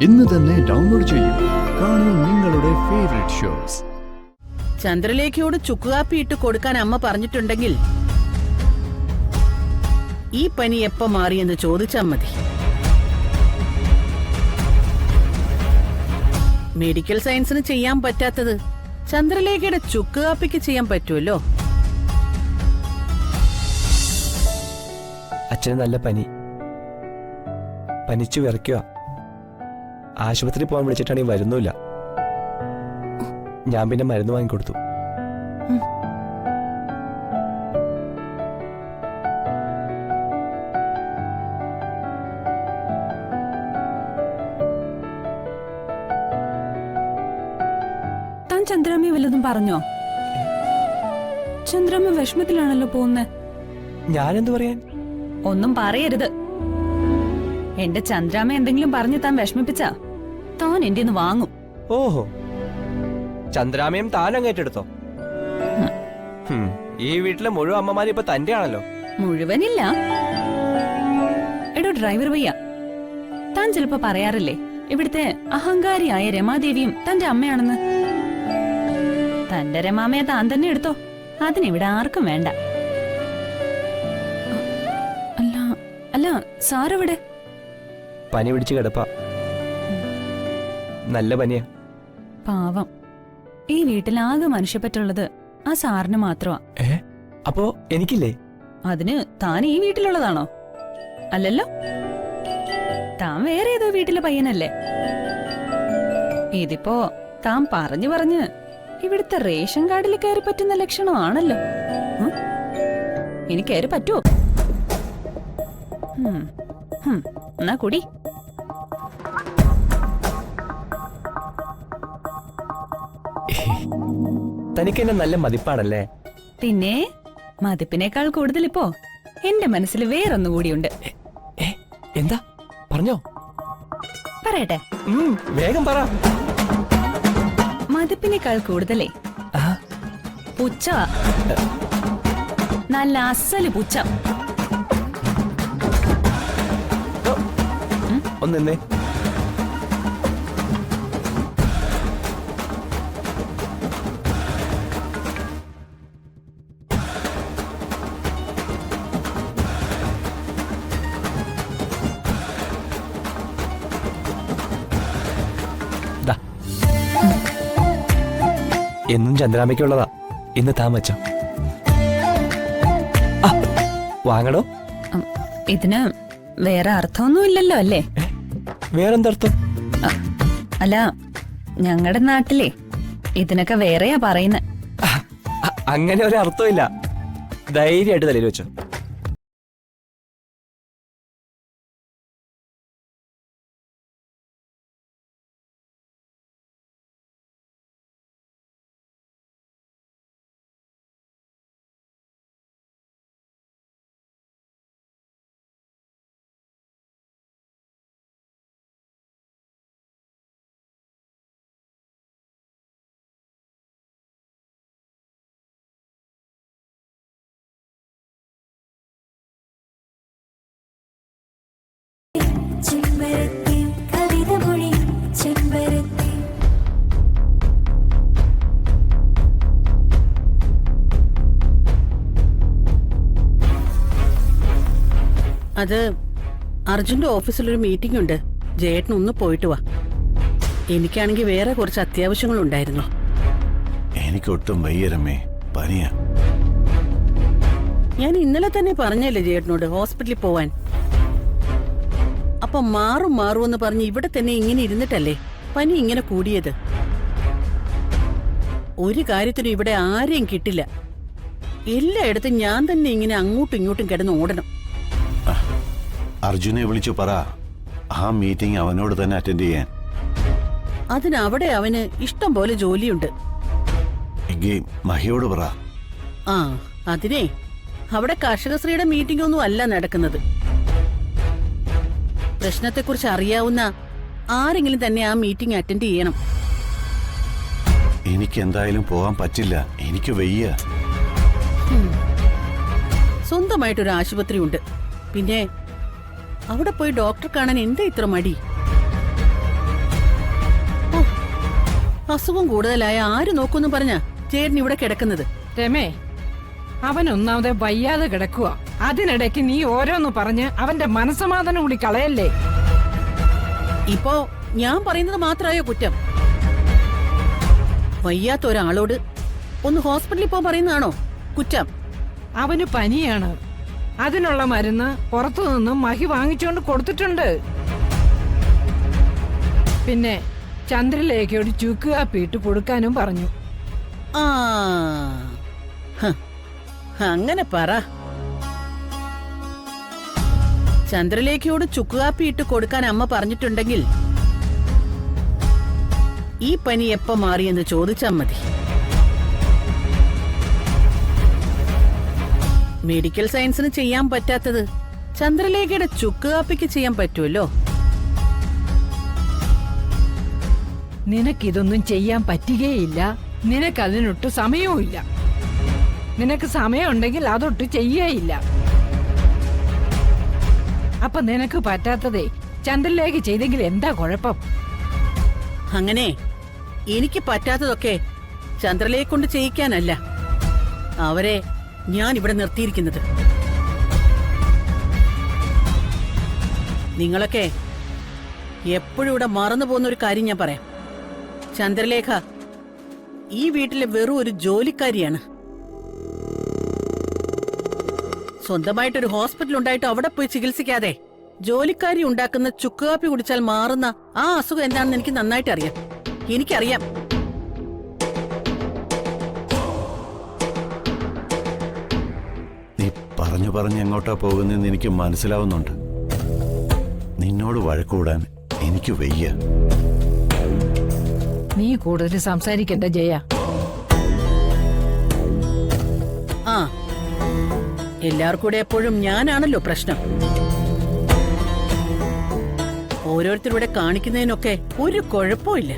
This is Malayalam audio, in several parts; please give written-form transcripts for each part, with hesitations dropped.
ഇന്ന് തന്നെ ഡൗൺലോഡ് ചെയ്യൂ. കാണൂ നിങ്ങളുടെ ഫേവറേറ്റ് ഷോസ്. ചന്ദ്രലേഖയോട് ചുക്കുകാപ്പി ഇട്ട് കൊടുക്കാൻ അമ്മ പറഞ്ഞിട്ടുണ്ടെങ്കിൽ ഈ പനി എപ്പോ മാറിയെന്ന് ചോദിച്ചാൽ മതി. മെഡിക്കൽ സയൻസിന് ചെയ്യാൻ പറ്റാത്തത് ചന്ദ്രലേഖയുടെ ചുക്കുകാപ്പിക്ക് ചെയ്യാൻ പറ്റുമല്ലോ. അച്ഛന് നല്ല പനി, പനിച്ചു വിറയ്ക്കുക. ആശുപത്രി പോകാൻ വിളിച്ചിട്ടാണെങ്കിൽ വരുന്നില്ല. ഞാൻ പിന്നെ മരുന്ന് വാങ്ങിക്കൊടുത്തു. താൻ ചന്ദ്രാമ്മയെ വല്ലതും പറഞ്ഞോ? ചന്ദ്രാമ്മ വിഷമത്തിലാണല്ലോ പോകുന്നേ. ഞാനെന്തു പറയാൻ? ഒന്നും പറയരുത്. എന്റെ ചന്ദ്രാമ്മ എന്തെങ്കിലും പറഞ്ഞ് താൻ വിഷമിപ്പിച്ചാ താൻ എന്റെ വാങ്ങും. ഓഹോ, ചന്ദ്രാമയും താനും ഏറ്റെടുത്തോ? ഈ വീട്ടിലെ മുഴുവൻ അമ്മമാരും ഇപ്പൊ തന്റെ ആണല്ലോ. മുഴുവനില്ല. എടോ ഡ്രൈവർ വയ്യ, താൻ ചിലപ്പോ പറയാറില്ലേ ഇവിടുത്തെ അഹങ്കാരിയായ രമാദേവിയും തന്റെ അമ്മയാണെന്ന്. തന്റെ രമാമയെ താൻ തന്നെ എടുത്തോ, അതിനിവിടെ ആർക്കും വേണ്ട. അല്ല അല്ല, സാറെവിടെ? പനി പിടിച്ച് കിടപ്പാ. നല്ല പനിയാ. പാവം, ഈ വീട്ടിലാകെ മനുഷ്യപ്പറ്റുള്ളത് ആ സാറിന് മാത്രമാ. അപ്പോ എനിക്കില്ലേ? അതിന് താൻ ഈ വീട്ടിലുള്ളതാണോ? അല്ലല്ലോ, താൻ വേറെ ഏതോ വീട്ടിലെ പയ്യനല്ലേ. ഇതിപ്പോ താൻ പറഞ്ഞു പറഞ്ഞ് ഇവിടുത്തെ റേഷൻ കാർഡിൽ കയറി പറ്റുന്ന ലക്ഷണമാണല്ലോ. ഇനി കയറി പറ്റുമോ? എന്നാ കുടി. തനിക്ക് എന്നെ നല്ല മതിപ്പാണല്ലേ? പിന്നെ മതിപ്പിനേക്കാൾ കൂടുതൽ ഇപ്പോ എന്റെ മനസ്സിൽ വേറൊന്നു കൂടിയുണ്ട്. എന്താ? പറഞ്ഞോ. പറയട്ടെ? വേഗം പറ. മതിപ്പിനേക്കാൾ കൂടുതലേ പുച്ഛ. നല്ല അസല് പുച്ഛ. ഒന്നെന്നേ. എന്നും ചന്ദ്രാമയ്ക്കുള്ളതാ, ഇന്ന് താൻ വെച്ചോ. വാങ്ങണോ? ഇതിന് വേറെ അർത്ഥമൊന്നുമില്ലല്ലോ അല്ലേ? വേറെന്തർത്ഥം? അല്ല, ഞങ്ങളുടെ നാട്ടിലെ ഇതിനൊക്കെ വേറെയാ പറയുന്നത്. അങ്ങനെ ഒരു അർത്ഥമില്ല. ധൈര്യമായിട്ട് തലയിൽ വെച്ചോ. അത് അർജുന്റെ ഓഫീസിലൊരു മീറ്റിംഗ് ഉണ്ട്. ജയേട്ടൻ ഒന്ന് പോയിട്ട് വാ. എനിക്കാണെങ്കിൽ വേറെ കുറച്ച് അത്യാവശ്യങ്ങളുണ്ടായിരുന്നു. എനിക്കൊട്ടും വയ്യരമ്മേ, പനിയാ. ഞാൻ ഇന്നലെ തന്നെ പറഞ്ഞല്ലേ ജയേട്ടനോട് ഹോസ്പിറ്റലിൽ പോവാൻ. അപ്പൊ മാറുമെന്ന് പറഞ്ഞ് ഇവിടെ തന്നെ ഇങ്ങനെ ഇരുന്നിട്ടല്ലേ പനി ഇങ്ങനെ കൂടിയത്. ഒരു കാര്യത്തിനും ഇവിടെ ആരെയും കിട്ടില്ല. എല്ലായിടത്തും ഞാൻ തന്നെ ഇങ്ങനെ അങ്ങോട്ടും ഇങ്ങോട്ടും കിടന്ന് ഓടണം. അർജുനെ വിളിച്ചു പറ, ആ മീറ്റിംഗ് അവനോട് തന്നെ അറ്റൻഡ് ചെയ്യാൻ. അതിനവിടെ അവന് ഇഷ്ടം പോലെ ജോലിയുണ്ട്. എങ്കിൽ മഹിയോട് പറ. ആ, അതിനെ അവിടെ കർഷകശ്രീയുടെ മീറ്റിംഗ് ഒന്നും അല്ല നടക്കുന്നത്. പ്രശ്നത്തെക്കുറിച്ച് അറിയാവുന്ന ആരെങ്കിലും തന്നെ ആ മീറ്റിംഗ് അറ്റൻഡ് ചെയ്യണം. എനിക്ക് എന്തായാലും പോകാൻ പറ്റില്ല, എനിക്ക് വയ്യ. സ്വന്തമായിട്ടൊരു ആശുപത്രി ഉണ്ട്. പിന്നെ അവിടെ പോയി ഡോക്ടർ കാണാൻ എന്താ ഇത്ര മടി? അസുഖം കൂടുതലായ ആര് നോക്കൂന്ന് പറഞ്ഞ ചേട്ടൻ ഇവിടെ കിടക്കുന്നത്? രമേ, അവൻ ഒന്നാമതെ വയ്യാതെ കിടക്കുക. അതിനിടയ്ക്ക് നീ ഓരോന്ന് പറഞ്ഞ് അവന്റെ മനസ്സമാധാനം കൂടി കളയല്ലേ. ഇപ്പോ ഞാൻ പറയുന്നത് മാത്രമായോ കുറ്റം? വയ്യാത്ത ഒരാളോട് ഒന്ന് ഹോസ്പിറ്റലിൽ പോകാൻ പറയുന്നതാണോ കുറ്റം? അവന് പനിയാണ്. അതിനുള്ള മരുന്ന് പുറത്തുനിന്നും മഹി വാങ്ങിച്ചുകൊണ്ട് കൊടുത്തിട്ടുണ്ട്. പിന്നെ ചന്ദ്രലേഖയോട് ചുക്ക് കാപ്പിയിട്ട് കൊടുക്കാനും പറഞ്ഞു. ആ ഹ, അങ്ങനെ പറ. ചന്ദ്രലേഖയോട് ചുക്കുകാപ്പി ഇട്ട് കൊടുക്കാൻ അമ്മ പറഞ്ഞിട്ടുണ്ടെങ്കിൽ ഈ പനി എപ്പോ മാറിയെന്ന് ചോദിച്ചാൽ മതി. മെഡിക്കൽ സയൻസിന് ചെയ്യാൻ പറ്റാത്തത് ചന്ദ്രലേഖയുടെ ചുക്കുകാപ്പിക്ക് ചെയ്യാൻ പറ്റുമല്ലോ. നിനക്കിതൊന്നും ചെയ്യാൻ പറ്റുകയില്ല. നിനക്കതിനൊട്ട് സമയവും ഇല്ല. നിനക്ക് സമയമുണ്ടെങ്കിൽ അതൊട്ട് ചെയ്യേയില്ല. അപ്പൊ നിനക്ക് പറ്റാത്തതേ ചന്ദ്രലേഖ ചെയ്തെങ്കിൽ എന്താ കുഴപ്പം? അങ്ങനെ എനിക്ക് പറ്റാത്തതൊക്കെ ചന്ദ്രലേഖ കൊണ്ട് ചെയ്യിക്കാനല്ല അവരെ ഞാൻ ഇവിടെ നിർത്തിയിരിക്കുന്നത്. നിങ്ങളൊക്കെ എപ്പോഴും ഇവിടെ മറന്നു പോകുന്ന ഒരു കാര്യം ഞാൻ പറയാം. ചന്ദ്രലേഖ ഈ വീട്ടിലെ വെറും ഒരു ജോലിക്കാരിയാണ്. സ്വന്തമായിട്ടൊരു ഹോസ്പിറ്റൽ ഉണ്ടായിട്ട് അവിടെ പോയി ചികിത്സിക്കാതെ ജോലിക്കാരി ഉണ്ടാക്കുന്ന ചുക്കുകാപ്പി കുടിച്ചാൽ മാറുന്ന ആ അസുഖം എന്താണെന്ന് എനിക്ക് നന്നായിട്ട് അറിയാം. എനിക്കറിയാം. നീ പറഞ്ഞു പറഞ്ഞ് എങ്ങോട്ടാ പോകുന്നതെന്ന് എനിക്ക് മനസ്സിലാവുന്നുണ്ട്. നിന്നോട് വഴക്കൂടാൻ എനിക്ക് വയ്യ. നീ കൂടുതൽ സംസാരിക്കണ്ട ജയ. ആ എല്ലാവർക്കും കൂടെ എപ്പോഴും ഞാനാണല്ലോ പ്രശ്നം. ഓരോരുത്തരുടെ കാണിക്കുന്നതിനൊക്കെ ഒരു കുഴപ്പമില്ല.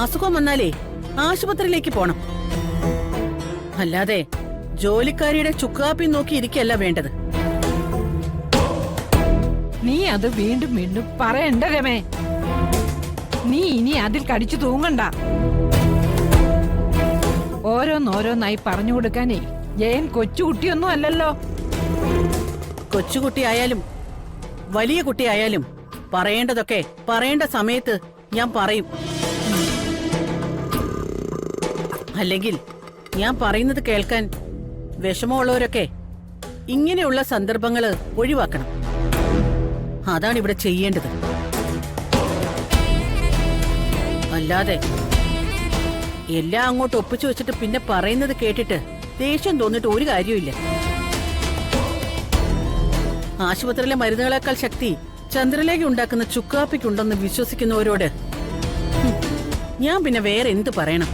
അസുഖം വന്നാലേ ആശുപത്രിയിലേക്ക് പോണം. അല്ലാതെ ജോലിക്കാരിയുടെ ചുക്കാപ്പി നോക്കി ഇരിക്കല്ല വേണ്ടത്. നീ അത് വീണ്ടും വീണ്ടും പറയണ്ട രമേ. നീ ഇനി അതിൽ കടിച്ചു തൂങ്ങണ്ട. ഓരോന്നോരോന്നായി പറഞ്ഞു കൊടുക്കാനേ ജയൻ കൊച്ചുകുട്ടിയൊന്നും അല്ലല്ലോ. കൊച്ചുകുട്ടിയായാലും വലിയ കുട്ടിയായാലും പറയേണ്ടതൊക്കെ പറയേണ്ട സമയത്ത് ഞാൻ പറയും. അല്ലെങ്കിൽ ഞാൻ പറയുന്നത് കേൾക്കാൻ വിഷമമുള്ളവരൊക്കെ ഇങ്ങനെയുള്ള സന്ദർഭങ്ങള് ഒഴിവാക്കണം. അതാണ് ഇവിടെ ചെയ്യേണ്ടത്. അല്ലാതെ എല്ലാം അങ്ങോട്ട് ഒപ്പിച്ചു വെച്ചിട്ട് പിന്നെ പറയുന്നത് കേട്ടിട്ട് ദേഷ്യം തോന്നിട്ട് ഒരു കാര്യമില്ല. ആശുപത്രിയിലെ മരുന്നുകളേക്കാൾ ശക്തി ചന്ദ്രലേഖ ഉണ്ടാക്കുന്ന ചുക്കാപ്പിക്കുണ്ടെന്ന് വിശ്വസിക്കുന്നവരോട് ഞാൻ പിന്നെ വേറെ എന്ത് പറയണം?